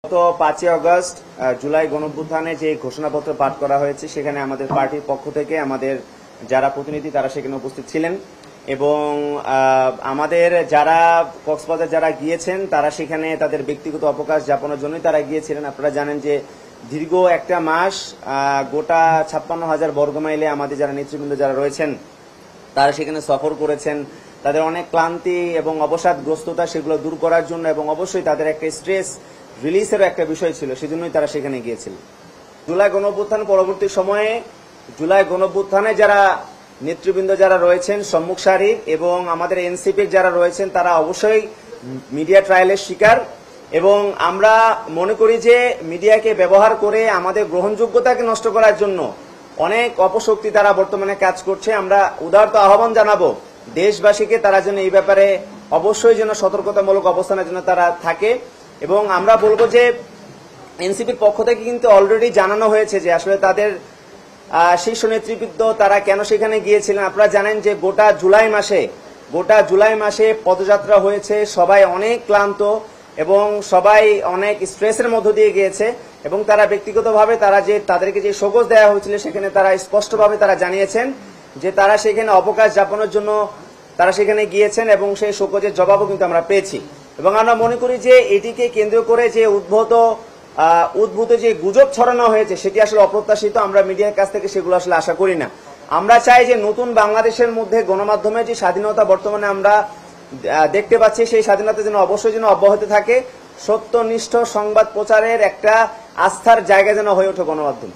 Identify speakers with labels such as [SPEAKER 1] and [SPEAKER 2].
[SPEAKER 1] গত 5 আগস্ট জুলাই গণঅভ্যুত্থানে যে ঘোষণাপত্র পাঠ করা হয়েছে সেখানে আমাদের পার্টির পক্ষ থেকে আমাদের যারা প্রতিনিধি তারা সেখানে উপস্থিত ছিলেন এবং আমাদের যারা কক্সবাজার যারা গিয়েছেন তারা সেখানে তাদের ব্যক্তিগত অবকাশ যাপনের জন্যই তারা গিয়েছিলেন। আপনারা জানেন যে দীর্ঘ একটা মাস গোটা 56,000 বর্গমাইলে আমাদের যারা নেতৃবৃন্দ যারা রয়েছেন তারা সেখানে সফর করেছেন। তাদের অনেক ক্লান্তি এবং অবসাদগ্রস্ততা সেগুলো দূর করার জন্য এবং অবশ্যই তাদের একটা স্ট্রেস রিলিজেরও একটা বিষয় ছিল, সেজন্যই তারা সেখানে গিয়েছিলেন। জুলাই গণঅভ্যুত্থান পরবর্তী সময়ে জুলাই গণঅভ্যুত্থানে যারা নেতৃবৃন্দ যারা রয়েছেন সম্মুখ সারির এবং আমাদের এনসিপির যারা রয়েছেন তারা অবশ্যই মিডিয়া ট্রায়ালের শিকার এবং আমরা মনে করি যে মিডিয়াকে ব্যবহার করে আমাদের গ্রহণযোগ্যতাকে নষ্ট করার জন্য অনেক অপশক্তি তারা বর্তমানে কাজ করছে। আমরা উদারত আহ্বান জানাবো দেশবাসীকে তারা যেন এই ব্যাপারে অবশ্যই যেন সতর্কতামূলক অবস্থানের জন্য তারা থাকে এবং আমরা বলবো যে এনসিপির পক্ষ থেকে কিন্তু অলরেডি জানানো হয়েছে যে আসলে তাদের শীর্ষ নেতৃবৃন্দ তারা কেন সেখানে গিয়েছিলেন। আপনারা জানেন যে গোটা জুলাই মাসে পদযাত্রা হয়েছে, সবাই অনেক ক্লান্ত এবং সবাই অনেক স্ট্রেসের মধ্য দিয়ে গিয়েছে এবং তারা ব্যক্তিগতভাবে তাদেরকে যে শোকজ দেওয়া হয়েছিল সেখানে তারা স্পষ্টভাবে তারা জানিয়েছেন যে তারা সেখানে অবকাশ যাপনের জন্য তারা সেখানে গিয়েছেন এবং সেই শোকজের জবাবও কিন্তু আমরা পেয়েছি এবং আমরা মনে করি যে এটিকে কেন্দ্র করে যে উদ্ভূত যে গুজব ছড়ানো হয়েছে সেটি আসলে অপ্রত্যাশিত। আমরা মিডিয়ার কাছ থেকে সেগুলো আসলে আশা করি না। আমরা চাই যে নতুন বাংলাদেশের মধ্যে গণমাধ্যমের যে স্বাধীনতা বর্তমানে আমরা দেখতে পাচ্ছি সেই স্বাধীনতা যেন অবশ্যই যেন অব্যাহত থাকে, সত্যনিষ্ঠ সংবাদ প্রচারের একটা আস্থার জায়গা যেন হয়ে ওঠে গণমাধ্যম।